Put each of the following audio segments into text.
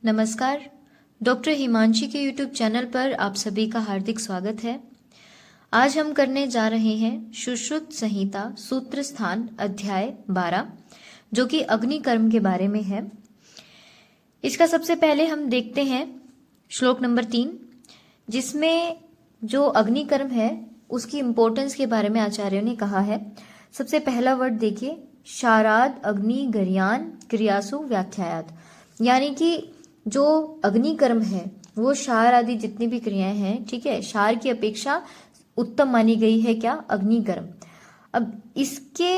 नमस्कार। डॉक्टर हिमांशी के YouTube channel पर आप सभी का हार्दिक स्वागत है। आज हम करने जा रहे हैं सुश्रुत संहिता सूत्र स्थान अध्याय 12 जो कि अग्नि कर्म के बारे में है। इसका सबसे पहले हम देखते हैं श्लोक नंबर 3 जिसमें जो अग्नि कर्म है उसकी इंपॉर्टेंस के बारे में आचार्यों ने कहा है। सबसे पहला वर्ड देखिए, शाराद अग्नि गर्यान क्रियासु व्याख्यायात, यानी कि जो अग्नि कर्म है वो शार आदि जितनी भी क्रियाएं हैं, ठीक है, शार की अपेक्षा उत्तम मानी गई है क्या? अग्नि कर्म। अब इसके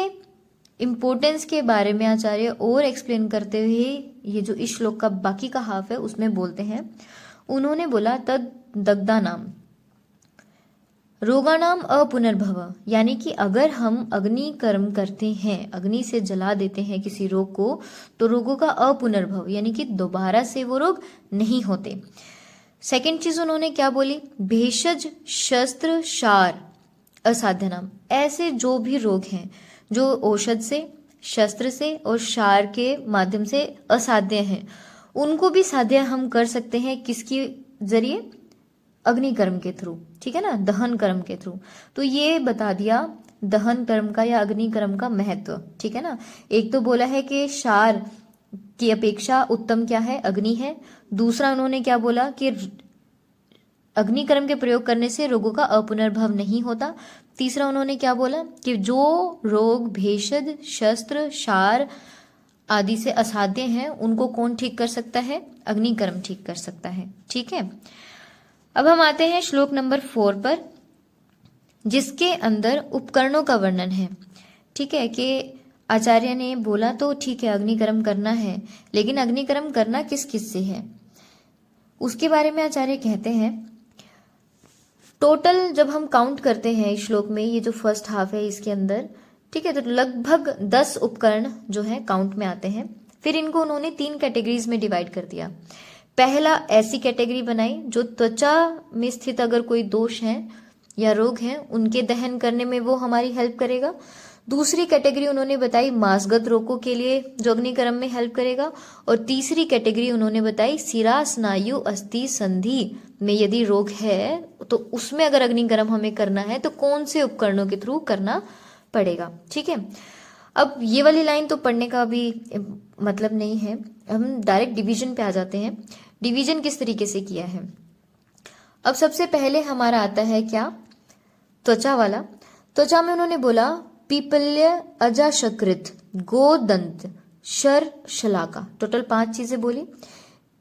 इंपॉर्टेंस के बारे में आचार्य और एक्सप्लेन करते हुए ये जो इस श्लोक का बाकी का हाफ है उसमें बोलते हैं। उन्होंने बोला तद दग्धा नाम रोगानाम अपुनर्भव, यानी कि अगर हम अग्नि कर्म करते हैं, अग्नि से जला देते हैं किसी रोग को, तो रोगों का अपुनर्भव यानी कि दोबारा से वो रोग नहीं होते। सेकंड चीज उन्होंने क्या बोली? भेषज शस्त्र शार असाध्य नाम, ऐसे जो भी रोग हैं जो औषध से, शस्त्र से और शार के माध्यम से असाध्य हैं, उनको भी साध्य हम कर सकते हैं। किसके जरिए? अग्नि कर्म के थ्रू, ठीक है ना, दहन कर्म के थ्रू। तो ये बता दिया दहन कर्म का या अग्नि कर्म का महत्व, ठीक है ना। एक तो बोला है कि शार की अपेक्षा उत्तम क्या है? अग्नि है। दूसरा उन्होंने क्या बोला कि अग्नि कर्म के प्रयोग करने से रोगों का अपुनर्भव नहीं होता। तीसरा उन्होंने क्या बोला कि जो रोग भेषज शस्त्र शार आदि से असाध्य हैं उनको कौन ठीक कर सकता है? अग्नि कर्म ठीक कर सकता है, ठीक है। अब हम आते हैं श्लोक नंबर 4 पर जिसके अंदर उपकरणों का वर्णन है, ठीक है। कि आचार्य ने बोला तो ठीक है अग्निकर्म करना है, लेकिन अग्निकर्म करना किस किस से है उसके बारे में आचार्य कहते हैं। टोटल जब हम काउंट करते हैं इस श्लोक में, ये जो फर्स्ट हाफ है इसके अंदर, ठीक है, तो लगभग 10 उपकरण जो है काउंट में आते हैं। फिर इनको उन्होंने 3 कैटेगरीज में डिवाइड कर दिया। पहला ऐसी कैटेगरी बनाई जो त्वचा में स्थित अगर कोई दोष है या रोग है उनके दहन करने में वो हमारी हेल्प करेगा। दूसरी कैटेगरी उन्होंने बताई मांसगत रोगों के लिए जो अग्निकर्म में हेल्प करेगा। और तीसरी कैटेगरी उन्होंने बताई सिरा स्नायु अस्थि संधि में यदि रोग है तो उसमें अगर अग्निकर्म हमें करना है तो कौन से उपकरणों के थ्रू करना पड़ेगा, ठीक है। अब ये वाली लाइन तो पढ़ने का भी मतलब नहीं है, हम डायरेक्ट डिवीजन पे आ जाते हैं। डिवीजन किस तरीके से किया है? अब सबसे पहले हमारा आता है क्या? त्वचा वाला। त्वचा में उन्होंने बोला पीपल्य अजाशकृत गोदंत शर शलाका, टोटल 5 चीजें बोली।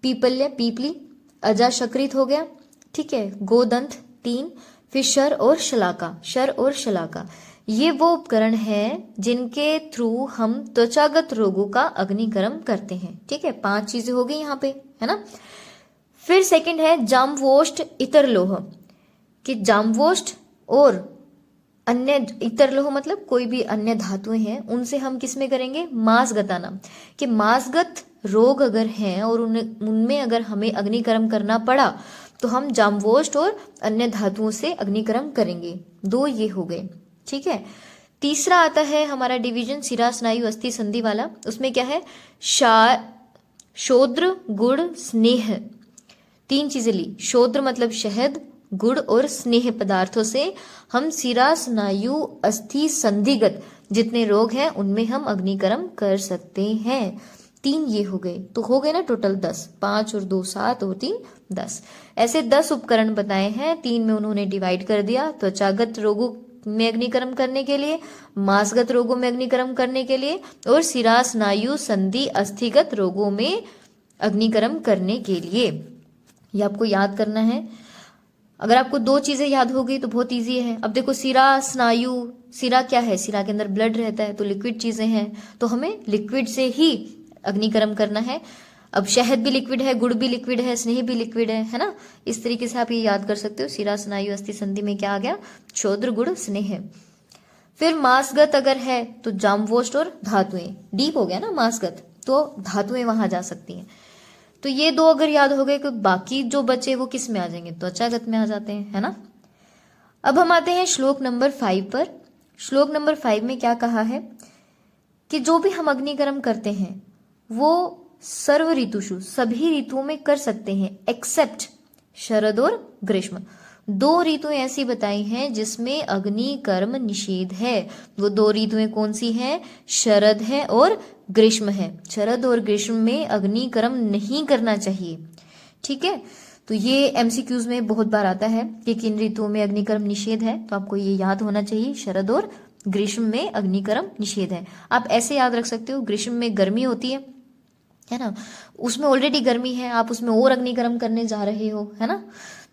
पीपल्य पीपली, अजाशकृत हो गया, ठीक है, गोदंत 3, फिर शर और शलाका, शर और शलाका ये वो उपकरण हैं जिनके थ्रू हम त्वचागत रोगों का अग्निकर्म करते हैं, ठीक है। 5 चीजें हो गई यहाँ पे, है ना। फिर सेकंड है जामवोष्ट इतर लोह, कि जामवोष्ट और अन्य इतर लोह मतलब कोई भी अन्य धातुएं हैं उनसे हम किस में करेंगे? मांसगताना, कि मांसगत रोग अगर हैं और उनमें अगर हमें अग्निकर्म करना पड़ा तो हम जामवोष्ट और अन्य धातुओं से अग्निकर्म करेंगे। 2 ये हो गए, ठीक है। तीसरा आता है हमारा डिवीजन सिरा स्नायु अस्थि संधि वाला। उसमें क्या है? शोद्र गुड़ स्नेह, 3 चीजें ली। शोद्र मतलब शहद, गुड़ और स्नेह पदार्थों से हम सिरा स्नायु अस्थि संधिगत जितने रोग हैं उनमें हम अग्निकर्म कर सकते हैं। 3 ये हो गए, तो हो गए ना टोटल 10, 5 और 2 7 और 3 10, ऐसे 10 उपकरण बताए हैं। 3 में उन्होंने डिवाइड कर दिया, त्वचागत रोगों में अग्निकर्म करने के लिए, मांसगत रोगों में अग्निकर्म करने के लिए और सिरा स्नायु संधि अस्थिगत रोगों में अग्निकर्म करने के लिए। ये आपको याद करना है। अगर आपको 2 चीजें याद हो गई तो बहुत इजी है। अब देखो सिरा स्नायु, सिरा क्या है? सिरा के अंदर ब्लड रहता है तो लिक्विड चीजें हैं, तो हमें लिक्विड से ही अग्निकर्म करना है। अब शहद भी लिक्विड है, गुड़ भी लिक्विड है, स्नेह भी लिक्विड है ना। इस तरीके से आप ये याद कर सकते हो। सिरा स्नायु अस्थि संधि में क्या आ गया? शोद्र गुड़ स्नेह। फिर मांसगत अगर है तो जामवोष्ट और धातुएं, डीप हो गया ना मांसगत, तो धातुएं वहां जा सकती हैं। तो ये 2 अगर याद हो गए तो बाकी जो बचे वो किस में आ जाएंगे? त्वचागत में आ जाते हैं, है ना। अब हम आते हैं श्लोक नंबर 5 पर। श्लोक नंबर 5 में क्या कहा है कि जो भी हम अग्निकर्म करते हैं वो सर्व ऋतुषु, सभी ऋतुओं में कर सकते हैं, एक्सेप्ट शरद और ग्रीष्म। 2 ऋतुएं ऐसी बताई हैं जिसमें अग्नि कर्म निषेध है। वो 2 ऋतुएं कौन सी हैं? शरद है और ग्रीष्म है। शरद और ग्रीष्म में अग्नि कर्म नहीं करना चाहिए। ठीक है, तो ये एमसीक्यूज में बहुत बार आता है कि किन ऋतुओं में अग्निकर्म निषेध है, तो आपको ये याद होना चाहिए, शरद और ग्रीष्म में अग्निकर्म निषेध है। आप ऐसे याद रख सकते हो, ग्रीष्म में गर्मी होती है ना, उसमें ऑलरेडी गर्मी है, आप उसमें और अग्निकर्म करने जा रहे हो, है ना।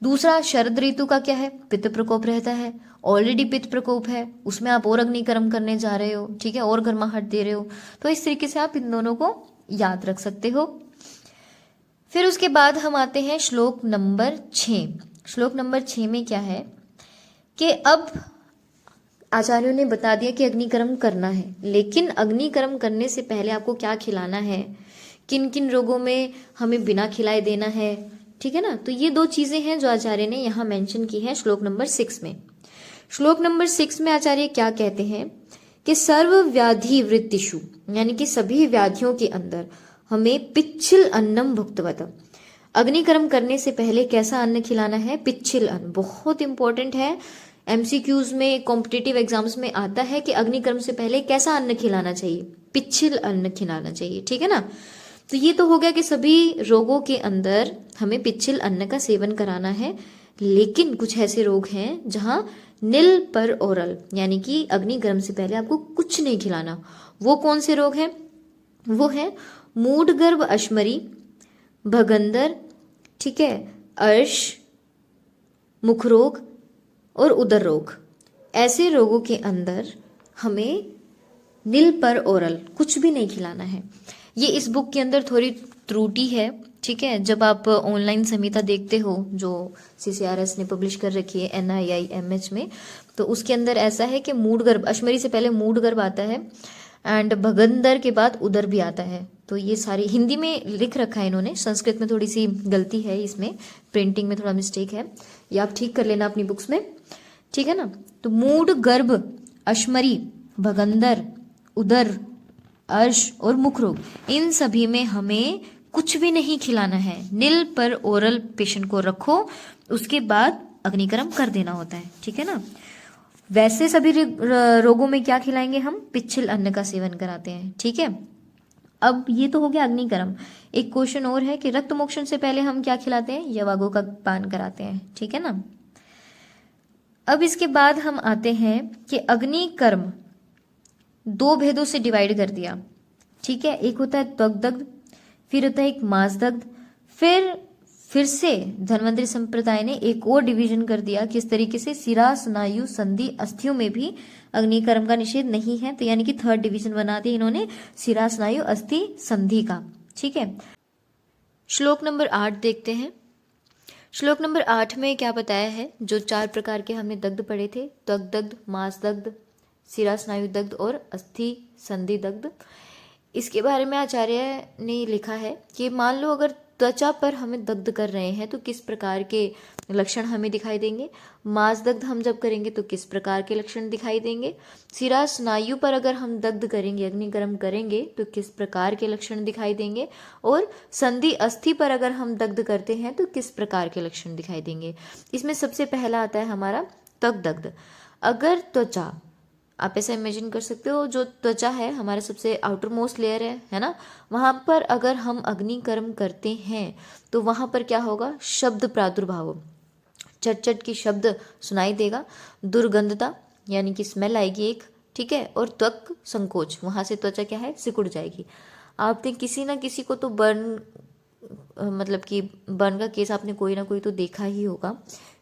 दूसरा, शरद ऋतु का क्या है? पित्त प्रकोप रहता है, ऑलरेडी पित्त प्रकोप है, उसमें आप और अग्निकर्म करने जा रहे हो, ठीक है, और गर्माहट दे रहे हो। तो इस तरीके से आप इन दोनों को याद रख सकते हो। फिर उसके बाद हम आते हैं श्लोक नंबर 6। श्लोक नंबर 6 में क्या है कि अब आचार्यों ने बता दिया कि अग्निकर्म करना है, लेकिन अग्निकर्म करने से पहले आपको क्या खिलाना है, किन किन रोगों में हमें बिना खिलाए देना है, ठीक है ना। तो ये 2 चीजें हैं जो आचार्य ने यहाँ मेंशन की है श्लोक नंबर 6 में। श्लोक नंबर 6 में आचार्य क्या कहते हैं कि सर्व व्याधि वृत्तिषु, यानी कि सभी व्याधियों के अंदर हमें पिच्छिल अन्नम भुक्तवत, अग्निकर्म करने से पहले कैसा अन्न खिलाना है? पिच्छिल अन्न। बहुत इंपॉर्टेंट है, एमसीक्यूज में, कॉम्पिटिटिव एग्जाम्स में आता है कि अग्निकर्म से पहले कैसा अन्न खिलाना चाहिए? पिच्छिल अन्न खिलाना चाहिए, ठीक है ना। तो ये तो हो गया कि सभी रोगों के अंदर हमें पिच्छिल अन्न का सेवन कराना है, लेकिन कुछ ऐसे रोग हैं जहां नील पर ओरल, यानी कि अग्निकर्म से पहले आपको कुछ नहीं खिलाना। वो कौन से रोग हैं? वो है मूढ़गर्भ अश्मरी, भगंदर, ठीक है, अर्श, मुख रोग और उदर रोग। ऐसे रोगों के अंदर हमें नील पर ओरल कुछ भी नहीं खिलाना है। ये इस बुक के अंदर थोड़ी त्रुटि है, ठीक है। जब आप ऑनलाइन संहिता देखते हो जो CCRS ने पब्लिश कर रखी है NIIMH में, तो उसके अंदर ऐसा है कि मूढ़गर्भ अश्मरी से पहले मूढ़गर्भ आता है एंड भगंदर के बाद उदर भी आता है। तो ये सारी हिंदी में लिख रखा है इन्होंने, संस्कृत में थोड़ी सी गलती है, इसमें प्रिंटिंग में थोड़ा मिस्टेक है, ये आप ठीक कर लेना अपनी बुक्स में, ठीक है ना। तो मूढ़गर्भ, अश्मरी, भगंदर, उदर, अर्श और मुख रोग, इन सभी में हमें कुछ भी नहीं खिलाना है। नील पर ओरल पेशेंट को रखो, उसके बाद अग्निकर्म कर देना होता है, ठीक है ना। वैसे सभी रोगों में क्या खिलाएंगे हम? पिच्छिल अन्न का सेवन कराते हैं, ठीक है। अब ये तो हो गया अग्निकर्म। एक क्वेश्चन और है कि रक्त मोक्षण से पहले हम क्या खिलाते हैं? यवागो का पान कराते हैं, ठीक है ना। अब इसके बाद हम आते हैं कि अग्निकर्म 2 भेदों से डिवाइड कर दिया, ठीक है। एक होता है त्वक दग्ध, फिर होता है एक मांस दग्ध, फिर से धन्वंतरि संप्रदाय ने एक और डिवीजन कर दिया, किस तरीके से? शिरा, स्नायु, संधि, अस्थियों में भी अग्निकर्म का निषेध नहीं है। तो यानी कि 3rd डिवीजन बना दिया इन्होंने शिरा, स्नायु, अस्थि, संधि का, ठीक है। श्लोक नंबर 8 देखते हैं। श्लोक नंबर 8 में क्या बताया है? जो 4 प्रकार के हमने दग्ध पढ़े थे, त्वक दग्ध, मांस दग्ध, शिरा स्नायु दग्ध और अस्थि संधि दग्ध, इसके बारे में आचार्य ने लिखा है कि मान लो अगर त्वचा पर हमें दग्ध कर रहे हैं तो किस प्रकार के लक्षण हमें दिखाई देंगे, मांस दग्ध हम जब करेंगे तो किस प्रकार के लक्षण दिखाई देंगे, शिरा स्नायु पर अगर हम दग्ध करेंगे, अग्निकर्म करेंगे तो किस प्रकार के लक्षण दिखाई देंगे, और संधि अस्थि पर अगर हम दग्ध करते हैं तो किस प्रकार के लक्षण दिखाई देंगे। इसमें सबसे पहला आता है हमारा त्वक दग्ध। अगर त्वचा, आप ऐसा इमेजिन कर सकते हो, जो त्वचा है हमारा सबसे आउटर मोस्ट लेयर है ना, वहां पर अगर हम अग्निकर्म करते हैं तो वहां पर क्या होगा? शब्द प्रादुर्भाव, चट की शब्द सुनाई देगा, दुर्गंधता यानी कि स्मेल आएगी एक, ठीक है, और त्वक संकोच, वहां से त्वचा क्या है? सिकुड़ जाएगी। आपने किसी ना किसी को तो बर्न, मतलब कि बर्न का केस आपने कोई ना कोई तो देखा ही होगा,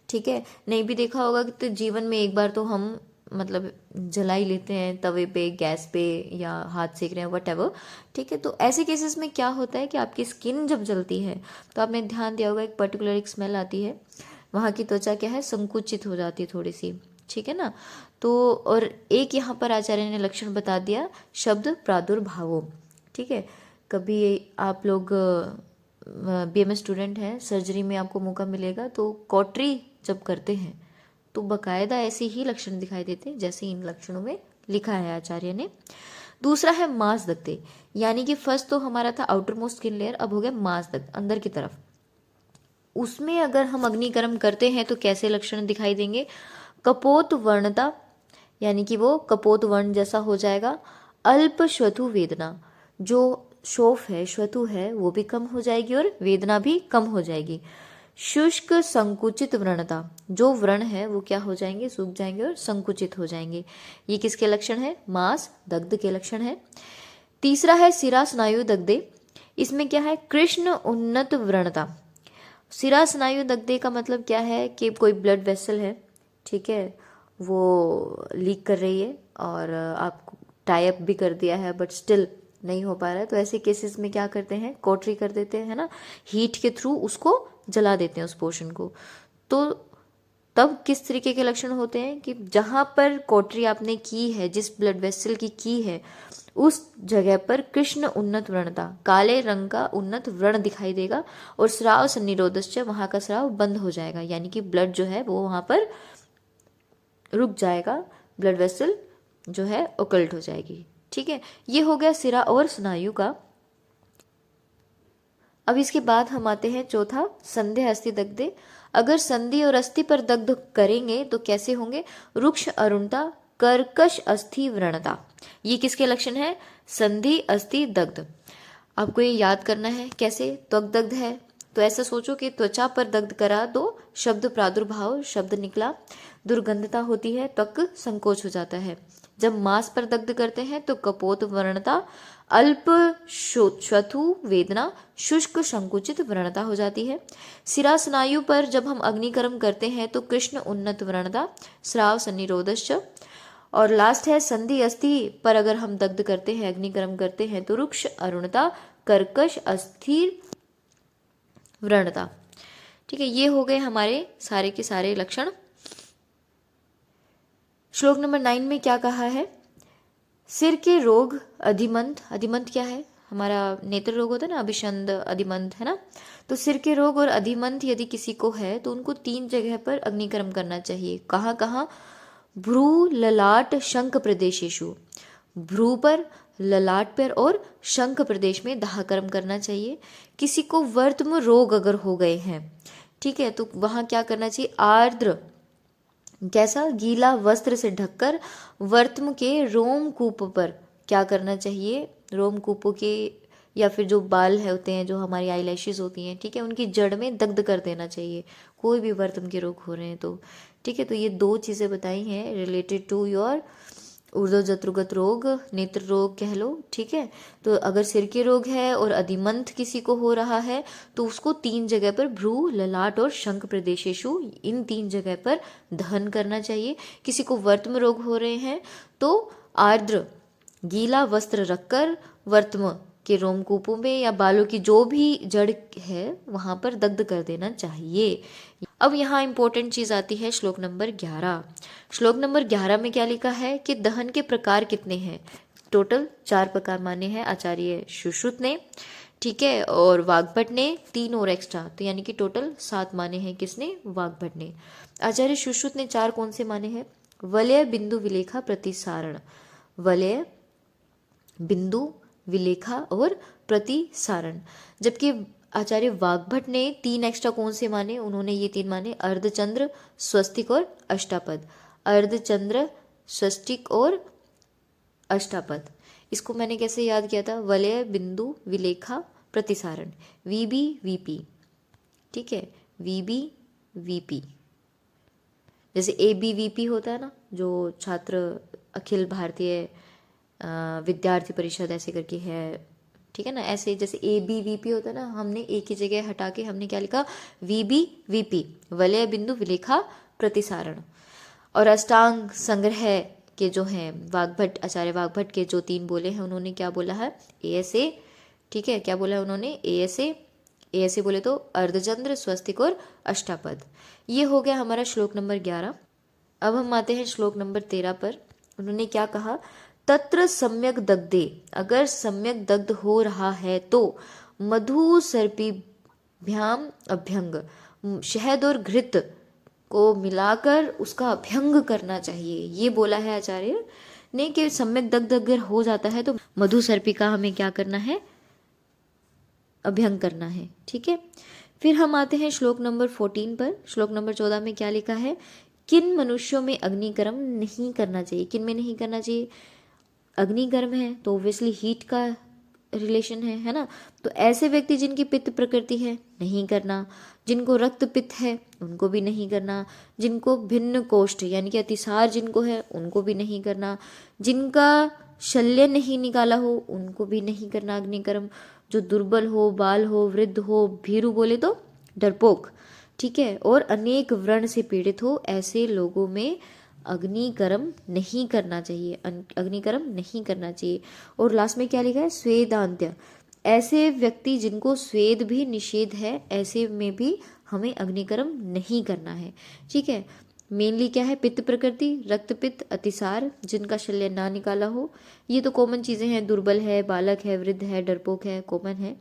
ठीक है। नहीं भी देखा होगा तो जीवन में एक बार तो हम मतलब जला ही लेते हैं तवे पे, गैस पे, या हाथ सेक रहे हैं, व्हाटएवर, ठीक है। तो ऐसे केसेस में क्या होता है कि आपकी स्किन जब जलती है तो आपने ध्यान दिया होगा एक पर्टिकुलर एक स्मेल आती है, वहाँ की त्वचा क्या है? संकुचित हो जाती है थोड़ी सी, ठीक है ना। तो और एक यहाँ पर आचार्य ने लक्षण बता दिया, शब्द प्रादुर्भावो, ठीक है। कभी आप लोग BMS स्टूडेंट हैं, सर्जरी में आपको मौका मिलेगा तो कॉटरी जब करते हैं तो बकायदा ऐसे ही लक्षण दिखाई देते हैं जैसे इन लक्षणों में लिखा है आचार्य ने। दूसरा है मांस दग्धे, यानी कि फर्स्ट तो हमारा था आउटर मोस्ट स्किन लेयर, अब हो गया मांस दग्ध अंदर की तरफ। उसमें अगर हम अग्निकर्म करते हैं तो कैसे लक्षण दिखाई देंगे? कपोत वर्णता, यानी कि वो कपोत वर्ण जैसा हो जाएगा। अल्प श्वथु वेदना, जो शोफ है, श्वथु है, वो भी कम हो जाएगी और वेदना भी कम हो जाएगी। शुष्क संकुचित व्रणता, जो व्रण है वो क्या हो जाएंगे? सूख जाएंगे और संकुचित हो जाएंगे। ये किसके लक्षण है? मांस दग्ध के लक्षण है। तीसरा है सिरा स्नायु दग्धे, इसमें क्या है? कृष्ण उन्नत व्रणता। सिरा स्नायु दग्धे का मतलब क्या है कि कोई ब्लड वेसल है, ठीक है, वो लीक कर रही है और आप टाई अप भी कर दिया है बट स्टिल नहीं हो पा रहा है, तो ऐसे केसेस में क्या करते हैं? कोटरी कर देते हैं, है ना, हीट के थ्रू उसको जला देते हैं उस पोर्शन को। तो तब किस तरीके के लक्षण होते हैं कि जहां पर कोटरी आपने की है, जिस ब्लड वेसल की है, उस जगह पर कृष्ण उन्नत व्रणता, काले रंग का उन्नत व्रण दिखाई देगा और स्राव सन्निरोधश्च, वहां का स्राव बंद हो जाएगा, यानी कि ब्लड जो है वो वहां पर रुक जाएगा, ब्लड वेसल जो है ओकल्ट हो जाएगी। ठीक है, ये हो गया सिरा और स्नायु का। अब इसके बाद हम आते हैं चौथा, संधि अस्थि दग्धे। अगर संधि और अस्थि पर दग्ध करेंगे तो कैसे होंगे? रुक्ष अरुणता, कर्कश अस्थि व्रणता। ये किसके लक्षण है? संधि अस्थि दग्ध। आपको ये याद करना है कैसे? त्वक दग्ध है तो ऐसा सोचो कि त्वचा पर दग्ध करा तो शब्द प्रादुर्भाव शब्द निकला, दुर्गंधता होती है, त्वक संकोच हो जाता है। जब मांस पर दग्ध करते हैं तो कपोत व्रणता, अल्प श्वथु वेदना, शुष्क संकुचित व्रणता हो जाती है। सिरा स्नायु पर जब हम अग्निकर्म करते हैं तो कृष्ण उन्नत व्रणता, स्राव सन्निरोधश्च। और लास्ट है संधि अस्थि पर अगर हम दग्ध करते हैं, अग्निकर्म करते हैं तो रुक्ष अरुणता, कर्कश अस्थिर व्रणता। ठीक है, ये हो गए हमारे सारे के सारे लक्षण। श्लोक नंबर 9 में क्या कहा है? सिर के रोग अधिमंत, अधिमंत क्या है? हमारा नेत्र रोग होता है ना, अभिषंद अधिमंत, है ना। तो सिर के रोग और अधिमंत यदि किसी को है तो उनको 3 जगह पर अग्निकर्म करना चाहिए। कहाँ कहाँ? भ्रू, ललाट, शंख प्रदेशेषु। भ्रू पर, ललाट पर और शंख प्रदेश में दाहकर्म करना चाहिए। किसी को वर्त्म रोग अगर हो गए हैं, ठीक है, तो वहां क्या करना चाहिए? आर्द्र, कैसा? गीला वस्त्र से ढककर वर्त्म के रोमकूप पर क्या करना चाहिए? रोमकूपों के या फिर जो बाल है होते हैं, जो हमारी आईलैशेस होती हैं, ठीक है, उनकी जड़ में दग्ध कर देना चाहिए, कोई भी वर्त्म के रोग हो रहे हैं तो। ठीक है, तो ये 2 चीज़ें बताई हैं रिलेटेड टू योर ऊर्ध्वजत्रुगत रोग, नेत्र रोग कह लो। ठीक है, तो अगर सिर के रोग है और अधिमंत किसी को हो रहा है तो उसको 3 जगह पर, भ्रू, ललाट और शंख प्रदेशेषु, इन 3 जगह पर दहन करना चाहिए। किसी को वर्त्म रोग हो रहे हैं तो आर्द्र गीला वस्त्र रखकर वर्त्म के रोमकूपों में या बालों की जो भी जड़ है वहां पर दग्ध कर देना चाहिए। अब यहाँ इंपॉर्टेंट चीज आती है श्लोक नंबर 11। श्लोक नंबर 11 में क्या लिखा है कि दहन के प्रकार कितने हैं? टोटल 4 प्रकार माने हैं आचार्य सुश्रुत ने, ठीक है, और वाग्भट ने 3 और एक्स्ट्रा, तो यानी कि टोटल 7 माने हैं। किसने? वाग्भट ने। आचार्य सुश्रुत ने 4 कौन से माने हैं? वलय, बिंदु, विलेखा, प्रतिसारण। वलय, बिंदु, विलेखा और प्रतिसारण। जबकि आचार्य वाग्भट ने 3 एक्स्ट्रा कौन से माने? उन्होंने ये 3 माने, अर्धचंद्र, स्वस्तिक और अष्टापद। अर्धचंद्र, स्वस्तिक और अष्टापद। इसको मैंने कैसे याद किया था? वलय, बिंदु, विलेखा, प्रतिसारण, वीबी वीपी। ठीक है, वीबी वीपी, जैसे एबीवीपी होता है ना, जो छात्र अखिल भारतीय विद्यार्थी परिषद ऐसे करके है, ठीक है ना, ऐसे जैसे एबीवीपी होता है ना, हमने एक ही जगह हटा के हमने क्या लिखा? वीबी वीपी, वलय, बिंदु, विलेखा, प्रतिसारण। और अष्टांग संग्रह के जो हैं वाग्भट, आचार्य वाग्भट के जो 3 बोले हैं, उन्होंने क्या बोला है? एएसए। ठीक है, क्या बोला है उन्होंने? एएसए। एएसए बोले तो अर्धचंद्र, स्वस्तिक और अष्टापद। ये हो गया हमारा श्लोक नंबर 11। अब हम आते हैं श्लोक नंबर 13 पर। उन्होंने क्या कहा? तत्र सम्यक दग्धे, अगर सम्यक दग्ध हो रहा है तो मधु सर्पीभ्याम अभ्यंग, शहद और घृत को मिलाकर उसका अभ्यंग करना चाहिए। ये बोला है आचार्य नहीं कि सम्यक दग्ध अगर हो जाता है तो मधु सर्पिका हमें क्या करना है, अभ्यंग करना है। ठीक है, फिर हम आते हैं श्लोक नंबर 14 पर। श्लोक नंबर 14 में क्या लिखा है, किन मनुष्यों में अग्निकर्म नहीं करना चाहिए। किन में नहीं करना चाहिए, अग्निकर्म है तो ऑब्वियसली हीट का रिलेशन है ना। तो ऐसे व्यक्ति जिनकी पित्त प्रकृति है नहीं करना, जिनको रक्त पित्त है उनको भी नहीं करना, जिनको भिन्न कोष्ठ यानी कि अतिसार जिनको है उनको भी नहीं करना, जिनका शल्य नहीं निकाला हो उनको भी नहीं करना अग्निकर्म, जो दुर्बल हो, बाल हो, वृद्ध हो, भीरू बोले तो डरपोक, ठीक है, और अनेक व्रण से पीड़ित हो, ऐसे लोगों में अग्निकर्म नहीं करना चाहिए, अग्निकर्म नहीं करना चाहिए। और लास्ट में क्या लिखा है, स्वेदांत्य, ऐसे व्यक्ति जिनको स्वेद भी निषेध है ऐसे में भी हमें अग्निकर्म नहीं करना है। ठीक है, मेनली क्या है, पित्त प्रकृति, रक्त पित्त, अतिसार, जिनका शल्य ना निकाला हो, ये तो कॉमन चीजें हैं, दुर्बल है, बालक है, वृद्ध है, डरपोक है, कॉमन है।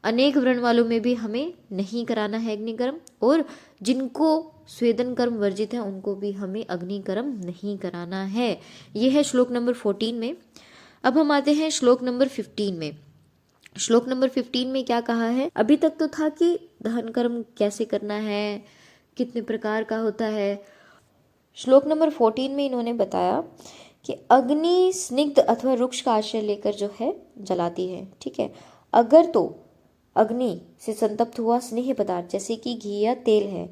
अनेक व्रण वालों में भी हमें नहीं कराना है अग्निकर्म, और जिनको स्वेदन कर्म वर्जित है उनको भी हमें अग्निकर्म नहीं कराना है। ये है श्लोक नंबर 14 में। अब हम आते हैं श्लोक नंबर 15 में। श्लोक नंबर 15 में क्या कहा है, अभी तक तो था कि दहन कर्म कैसे करना है, कितने प्रकार का होता है। श्लोक नंबर 14 में इन्होंने बताया कि अग्नि स्निग्ध अथवा रुक्ष का आश्रय लेकर जो है जलाती है। ठीक है, अगर तो अग्नि से संतप्त हुआ स्नेह पदार्थ जैसे कि घी या तेल है,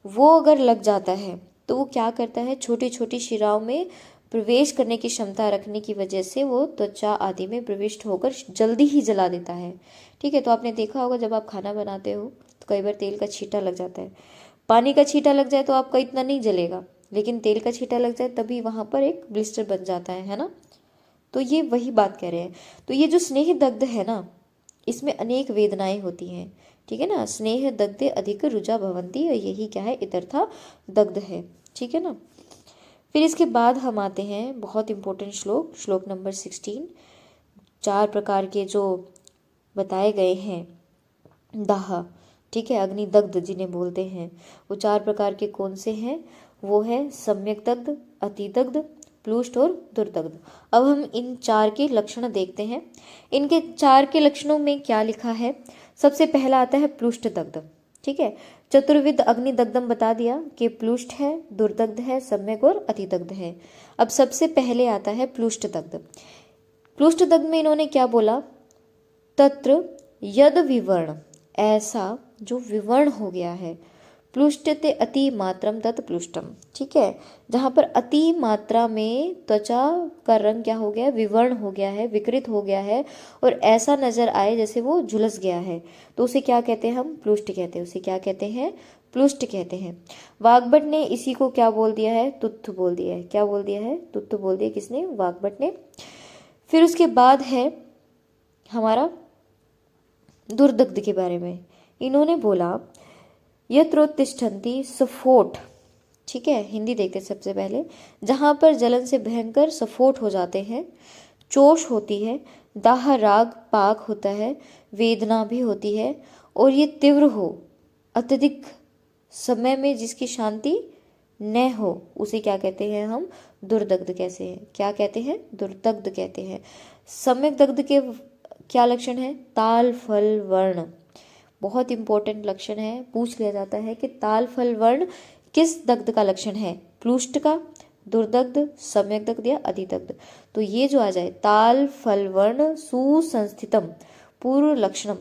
वो अगर लग जाता है तो वो क्या करता है, छोटी छोटी शिराओं में प्रवेश करने की क्षमता रखने की वजह से वो त्वचा आदि में प्रविष्ट होकर जल्दी ही जला देता है। ठीक है, तो आपने देखा होगा जब आप खाना बनाते हो तो कई बार तेल का छींटा लग जाता है, पानी का छींटा लग जाए तो आपका इतना नहीं जलेगा, लेकिन तेल का छींटा लग जाए तभी वहाँ पर एक ब्लिस्टर बन जाता है ना। तो ये वही बात कह रहे हैं। तो ये जो स्नेह दग्ध है ना, इसमें अनेक वेदनाएं होती हैं। ठीक है ना, स्नेह दग्धे अधिक रुजा भवंती, और यही क्या है, इतरथा दग्ध है। ठीक है ना, फिर इसके बाद हम आते हैं बहुत इंपॉर्टेंट श्लोक, श्लोक नंबर 16। 4 प्रकार के जो बताए गए हैं दाह, ठीक है, अग्नि दग्ध जिन्हें बोलते हैं, वो 4 प्रकार के कौन से हैं, वो है सम्यक दग्ध, अति दग्ध, प्लुष्ट और दुर्दग्ध। अब हम इन 4 के लक्षण देखते हैं। इनके 4 के लक्षणों में क्या लिखा है। सबसे पहला आता है प्लुष्ट दग्ध। ठीक है, चतुर्विध अग्नि दग्धम बता दिया कि प्लुष्ट है, दुर्दग्ध है, सम्यक और अतिदग्ध है। अब सबसे पहले आता है प्लुष्ट दग्ध। प्लुष्ट दग्ध में इन्होंने क्या बोला, तत्र यद विवर्ण, ऐसा जो विवर्ण हो गया है, प्लुष्टते अति मात्रम तत् प्लुष्टम। ठीक है, जहाँ पर अति मात्रा में त्वचा का रंग क्या हो गया, विवर्ण हो गया है, विकृत हो गया है, और ऐसा नजर आए जैसे वो झुलस गया है, तो उसे क्या कहते हैं, हम प्लुष्ट कहते हैं। उसे क्या कहते हैं, प्लुष्ट कहते हैं। वाग्भट ने इसी को क्या बोल दिया है, तुत्थ बोल दिया है। क्या बोल दिया है, तुत्थ बोल दिया, किसने, वाग्भट ने। फिर उसके बाद है हमारा दुर्दग्ध के बारे में। इन्होंने बोला यत्रोत्तिष्ठन्ति सफोट। ठीक है, हिंदी देखते सबसे पहले, जहां पर जलन से भयंकर सफोट हो जाते हैं, चोष होती है, दाह राग पाक होता है, वेदना भी होती है, और ये तीव्र हो, अत्यधिक समय में जिसकी शांति न हो, उसे क्या कहते हैं हम, दुर्दग्ध। कैसे हैं, क्या कहते हैं, दुर्दग्ध कहते हैं। सम्यक दग्ध के क्या लक्षण है, ताल फल वर्ण, बहुत इंपॉर्टेंट लक्षण है, पूछ लिया जाता है कि ताल फल वर्ण किस दग्ध का लक्षण है, प्लुष्ट का, दुर्दग्ध, सम्यक दग्ध या अधिदग्ध। तो ये जो आ जाए ताल फल वर्ण सुसंस्थितम पूर्व लक्षणम,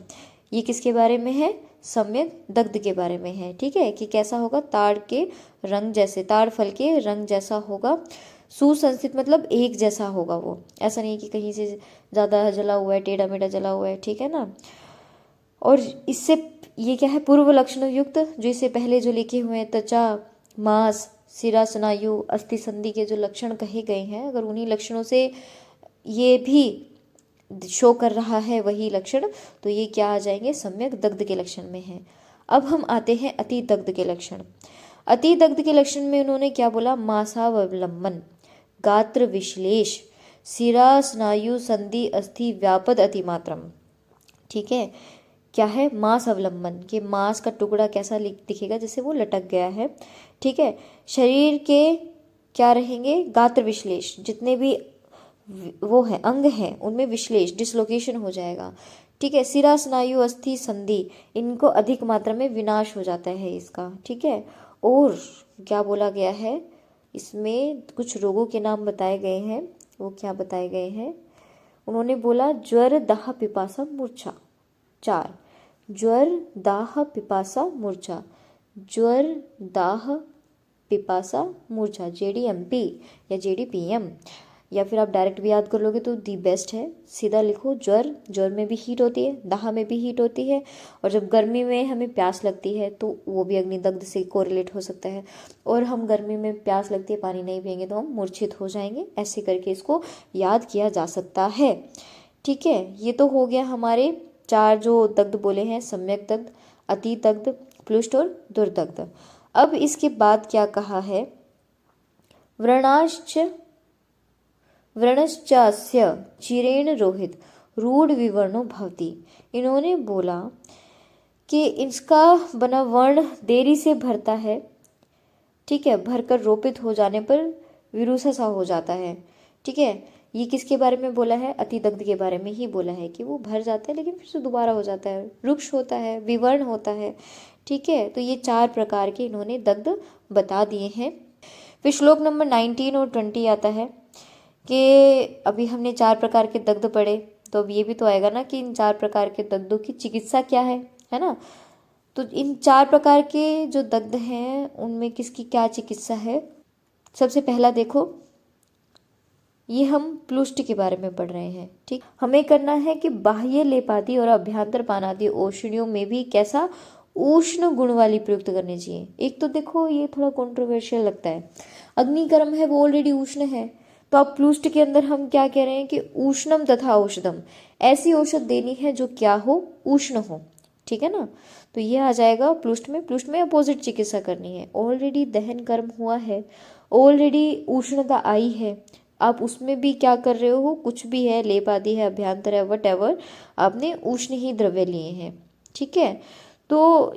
ये किसके बारे में है, सम्यक दग्ध के बारे में है। ठीक है, कि कैसा होगा, ताड़ के रंग जैसे, ताड़ फल के रंग जैसा होगा, सुसंस्थित मतलब एक जैसा होगा वो, ऐसा नहीं कि कहीं से ज़्यादा जला हुआ है, टेढ़ा मेढ़ा जला हुआ है। ठीक है ना, और इससे ये क्या है, पूर्व लक्षण युक्त, जो इससे पहले जो लिखे हुए हैं, त्वचा, मांस, सिरा, स्नायु, अस्थि संधि के जो लक्षण कहे गए हैं, अगर उन्हीं लक्षणों से ये भी शो कर रहा है वही लक्षण, तो ये क्या आ जाएंगे, सम्यक दग्ध के लक्षण में है। अब हम आते हैं अति दग्ध के लक्षण। अति दग्ध के लक्षण में उन्होंने क्या बोला, मासावलंबन, गात्र विश्लेष, सिरा स्नायु संधि अस्थि व्यापद अतिमात्रम। ठीक है, क्या है, मांस अवलंबन, के मांस का टुकड़ा कैसा दिखेगा, जैसे वो लटक गया है। ठीक है, शरीर के क्या रहेंगे, गात्र विश्लेष, जितने भी वो है अंग है उनमें विश्लेष डिसलोकेशन हो जाएगा। ठीक है, सिरा स्नायु अस्थि संधि इनको अधिक मात्रा में विनाश हो जाता है इसका। ठीक है, और क्या बोला गया है इसमें कुछ रोगों के नाम बताए गए हैं। वो क्या बताए गए हैं, उन्होंने बोला ज्वर दाह पिपासा मूर्छा 4, ज्वर दाह पिपासा मूर्छा, ज्वर दाह पिपासा मूर्छा JDMP या JDPM, या फिर आप डायरेक्ट भी याद कर लोगे तो दी बेस्ट है। सीधा लिखो ज्वर में भी हीट होती है, दाह में भी हीट होती है, और जब गर्मी में हमें प्यास लगती है तो वो भी अग्निदग्ध से कोरिलेट हो सकता है। और हम गर्मी में प्यास लगती है पानी नहीं पियेंगे तो हम मूर्छित हो जाएंगे। ऐसे करके इसको याद किया जा सकता है। ठीक है, ये तो हो गया हमारे 4 जो दग्ध बोले हैं, सम्यक दग्ध, अति दग्ध, प्लुष्ट और दुर्दग्ध। अब इसके बाद क्या कहा है, व्रणश्चास्य चिरेण रोहित रूढ़ विवर्णो भवति। इन्होंने बोला कि इसका बना वर्ण देरी से भरता है। ठीक है, भरकर रोपित हो जाने पर विरूसा सा हो जाता है। ठीक है, ये किसके बारे में बोला है, अतिदग्ध के बारे में ही बोला है कि वो भर जाता है लेकिन फिर से दोबारा हो जाता है, रुक्ष होता है, विवर्ण होता है। ठीक है, तो ये 4 प्रकार के इन्होंने दग्ध बता दिए हैं। फिर श्लोक नंबर 19 और 20 आता है कि अभी हमने 4 प्रकार के दग्ध पढ़े, तो अब ये भी तो आएगा ना कि इन 4 प्रकार के दग्धों की चिकित्सा क्या है ना। तो इन 4 प्रकार के जो दग्ध हैं उनमें किसकी क्या चिकित्सा है। सबसे पहला देखो, ये हम प्लुष्ट के बारे में पढ़ रहे हैं। ठीक, हमें करना है कि बाह्य लेपादि और अभ्यंतर पानादि औषधियों में भी कैसा उष्ण गुण वाली प्रयुक्त करनी चाहिए। एक तो देखो ये थोड़ा कंट्रोवर्शियल लगता है, अग्निकर्म है वो ऑलरेडी उष्ण है, तो अब प्लुष्ट के अंदर हम क्या कह रहे हैं कि उष्णम तथा औषधम, ऐसी औषध देनी है जो क्या हो, उष्ण हो। ठीक है ना, तो ये आ जाएगा प्लुष्ट में। प्लुष्ट में अपोजिट चिकित्सा करनी है, ऑलरेडी दहन कर्म हुआ है, ऑलरेडी उष्णता आई है, आप उसमें भी क्या कर रहे हो, कुछ भी है, लेप आदि है, अभ्यंतर है, वट एवर, आपने उष्ण ही द्रव्य लिए हैं। ठीक है, तो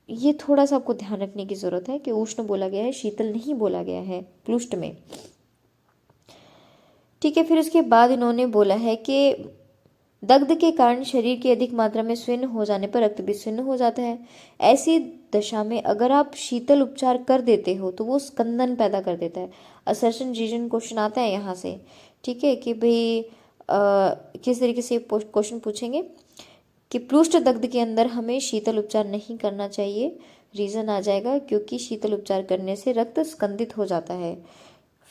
ये थोड़ा सा आपको ध्यान रखने की जरूरत है कि उष्ण बोला गया है, शीतल नहीं बोला गया है प्लुष्ट में। ठीक है, फिर उसके बाद इन्होंने बोला है कि दग्ध के कारण शरीर की अधिक मात्रा में स्विन्न हो जाने पर रक्त भी स्विन्न हो जाता है। ऐसी दशा में अगर आप शीतल उपचार कर देते हो तो वो स्कंदन पैदा कर देता है। असर्शन रीजन क्वेश्चन आता है यहाँ से। ठीक है, कि भाई किस तरीके से क्वेश्चन पूछेंगे कि प्लुष्ट दग्ध के अंदर हमें शीतल उपचार नहीं करना चाहिए। रीजन आ जाएगा क्योंकि शीतल उपचार करने से रक्त स्कंदित हो जाता है।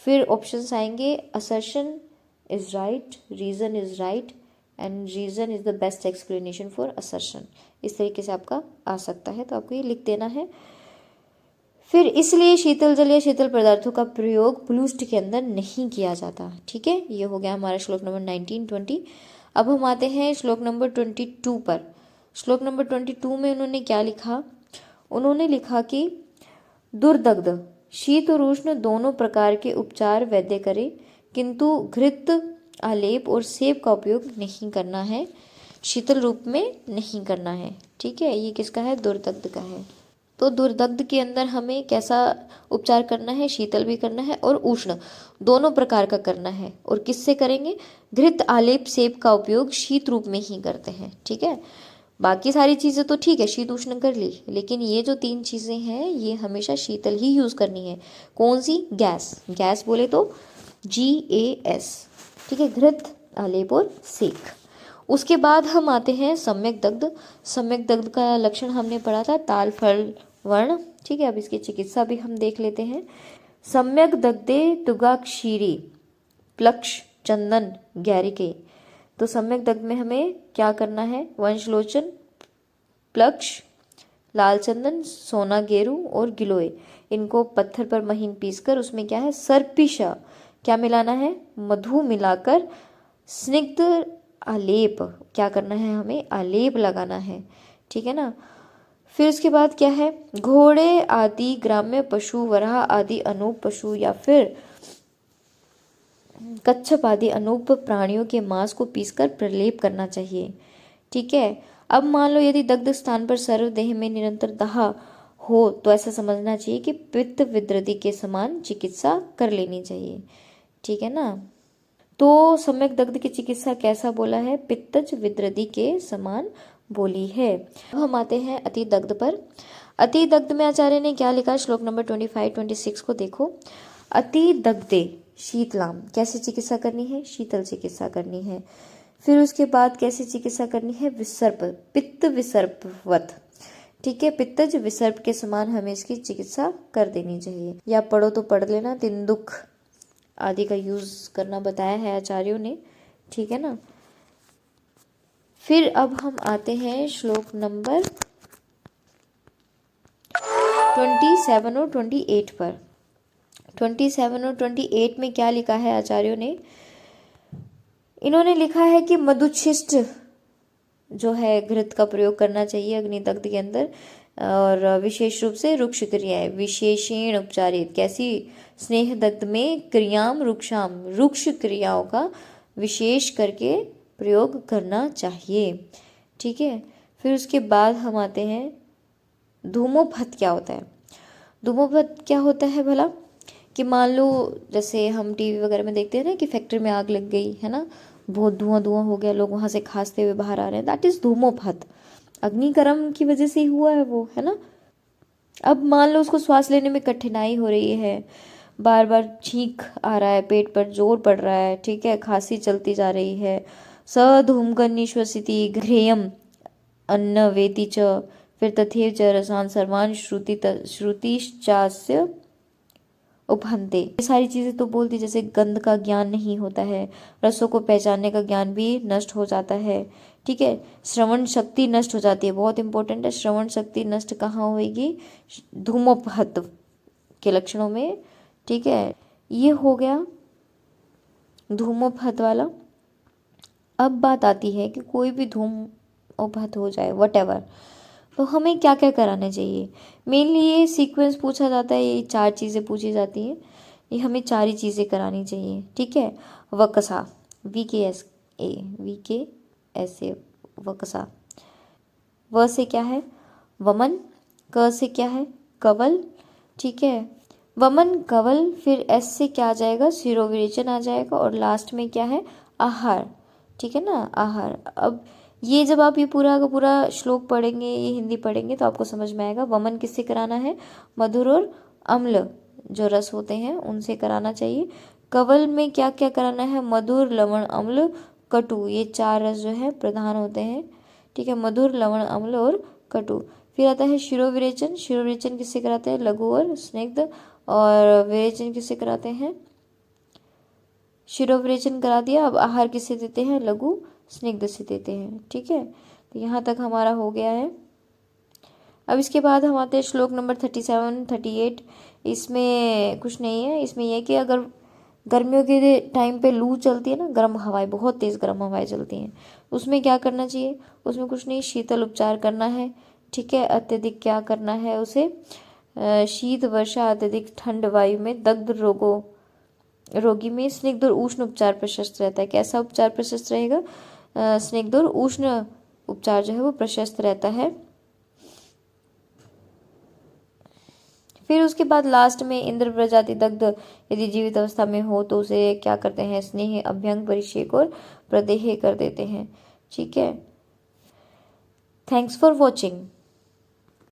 फिर ऑप्शंस आएंगे, assertion is right, reason is right and reason is the best explanation for assertion. इस तरीके से आपका आ सकता है, तो आपको ये लिख देना है। फिर इसलिए शीतल जल या शीतल पदार्थों का प्रयोग प्लुष्ट के अंदर नहीं किया जाता। ठीक है, ये हो गया हमारा श्लोक नंबर 19-20। अब हम आते हैं श्लोक नंबर 22 पर। श्लोक नंबर 22 में उन्होंने क्या लिखा, उन्होंने लिखा कि दुर्दग्ध शीत और उष्ण दोनों प्रकार के उपचार वैद्य करे, किंतु घृत आलेप और सेब का उपयोग नहीं करना है, शीतल रूप में नहीं करना है। ठीक है, ये किसका है, दुर्दग्ध का है। तो दुर्दग्ध के अंदर हमें कैसा उपचार करना है, शीतल भी करना है और उष्ण दोनों प्रकार का करना है। और किससे करेंगे, घृत आलेप सेब का उपयोग शीत रूप में ही करते हैं। ठीक है, बाकी सारी चीज़ें तो ठीक है शीत उष्ण कर ली, लेकिन ये जो 3 चीज़ें हैं ये हमेशा शीतल ही यूज़ करनी है। कौन सी, गैस बोले तो GAS। ठीक है, घृत आलेप और सेक। उसके बाद हम आते हैं सम्यक दग्ध। सम्यक दग्ध का लक्षण हमने पढ़ा था, ताल फल वर्ण। ठीक है, अब इसकी चिकित्सा भी हम देख लेते हैं। सम्यक दग्धे तुगाक्षीरी प्लक्ष चंदन गैरिके। तो सम्यक दग्ध में हमें क्या करना है, वंशलोचन, प्लक्ष, लाल चंदन, सोना गेरू और गिलोय, इनको पत्थर पर महीन पीसकर उसमें क्या है, सर्पिशा क्या मिलाना है, मधु मिलाकर स्निग्ध आलेप क्या करना है, हमें आलेप लगाना है। ठीक है ना। फिर उसके बाद क्या है, घोड़े आदि ग्राम्य पशु, वराह आदि अनूप पशु या फिर कच्छप आदि अनूप प्राणियों के मांस को पीसकर प्रलेप करना चाहिए। ठीक है, अब मान लो यदि दग्ध स्थान पर सर्वदेह में निरंतर दाह हो तो ऐसा समझना चाहिए कि पित्त विद्रति के समान चिकित्सा कर लेनी चाहिए। ठीक है ना। तो सम्यक दग्ध की चिकित्सा कैसा बोला है? पित्तज विद्रदी के समान बोली है। अब हम आते हैं अति दग्ध पर। अति दग्ध में आचार्य ने क्या लिखा? श्लोक नंबर 25-26 को देखो। अति दग्धे शीतलाम, कैसे चिकित्सा करनी है? शीतल चिकित्सा करनी है। फिर उसके बाद कैसे चिकित्सा करनी है? विसर्प, पित्त विसर्पवत, ठीक है, पित्तज विसर्प के समान हमें इसकी चिकित्सा कर देनी चाहिए। या पढ़ो तो पढ़ लेना, तिंदुक आदि का यूज करना बताया है आचार्यों ने, ठीक है ना। फिर अब हम आते हैं श्लोक नंबर 27 और 28 पर। 27 और 28 में क्या लिखा है आचार्यों ने? इन्होंने लिखा है कि मधुच्छिष्ट जो है घृत का प्रयोग करना चाहिए अग्निदग्ध के अंदर, और विशेष रूप से रुक्ष क्रियाएं विशेषण उपचारित, कैसी? स्नेह दग्ध में क्रियाम रुक्षाम, रुक्ष क्रियाओं का विशेष करके प्रयोग करना चाहिए, ठीक है। फिर उसके बाद हम आते हैं धूमोपथ। क्या होता है? धूमोपथ क्या होता है भला? कि मान लो जैसे हम टीवी वगैरह में देखते हैं ना कि फैक्ट्री में आग लग गई है ना, बहुत धुआं धुआं हो गया, लोग वहां से खांसते हुए बाहर आ रहे हैं, दैट इज धूमोपथ। अग्निकर्म की वजह से ही हुआ है वो, है ना। अब मान लो उसको श्वास लेने में कठिनाई हो रही है, बार बार छींक आ रहा है, पेट पर जोर पड़ रहा है, ठीक है, खांसी चलती जा रही है। सधूमकनिश्वसिति घ्रेयम अन्न वेति च, फिर तथेव च रसान सर्वान श्रुतिश्चास्य उपहंते। ये सारी चीजें तो बोलती, जैसे गंध का ज्ञान नहीं होता है, रसों को पहचानने का ज्ञान भी नष्ट हो जाता है, ठीक है। श्रवण शक्ति नष्ट हो जाती है, बहुत इंपॉर्टेंट है। श्रवण शक्ति नष्ट कहाँ होगी? धूमोपहत के लक्षणों में, ठीक है। ये हो गया धूमोपहत वाला। अब बात आती है कि कोई भी धूमोपहत हो जाए वटेवर, तो हमें क्या क्या कराना चाहिए? मेनली ये सीक्वेंस पूछा जाता है, ये 4 चीज़ें पूछी जाती हैं, ये हमें 4 ही चीज़ें करानी चाहिए, ठीक है। वकसा, VKSA वकसा। व से क्या है? वमन। क से क्या है? कवल, ठीक है, वमन कवल। फिर S से क्या आ जाएगा? शिरोविरेचन आ जाएगा, और लास्ट में क्या है? आहार, ठीक है ना, आहार। अब ये जब आप ये पूरा का पूरा श्लोक पढ़ेंगे, ये हिंदी पढ़ेंगे, तो आपको समझ में आएगा। वमन किससे कराना है? मधुर और अम्ल जो रस होते हैं उनसे कराना चाहिए। कवल में क्या क्या कराना है? मधुर, लवण, अम्ल, कटु, ये 4 रस जो है प्रधान होते हैं, ठीक है, मधुर, लवण, अम्ल और कटु। फिर आता है शिरोविरेचन। शिरोविरेचन किससे कराते हैं? लघु और स्निग्ध। और विरेचन किससे कराते हैं? शिरोविरेचन करा दिया। अब आहार किससे देते हैं? लघु स्निग्ध से देते हैं, ठीक है। तो यहाँ तक हमारा हो गया है। अब इसके बाद हम आते हैं श्लोक नंबर 37-38। इसमें कुछ नहीं है, इसमें यह कि अगर गर्मियों के टाइम पे लू चलती है ना, गर्म हवाएं, बहुत तेज़ गर्म हवाएं चलती हैं, उसमें क्या करना चाहिए? उसमें कुछ नहीं, शीतल उपचार करना है, ठीक है। अत्यधिक क्या करना है उसे? शीत वर्षा अत्यधिक ठंड वायु में दग्ध रोगी में स्निग्ध और उष्ण उपचार प्रशस्त रहता है। कैसा उपचार प्रशस्त रहेगा? स्निग्ध और उष्ण उपचार जो है वो प्रशस्त रहता है। फिर उसके बाद लास्ट में इंद्र प्रजाति दग्ध यदि जीवित अवस्था में हो तो उसे क्या करते हैं? स्नेह, अभ्यंग, परिषेक और प्रदेह कर देते हैं, ठीक है। Thanks for watching.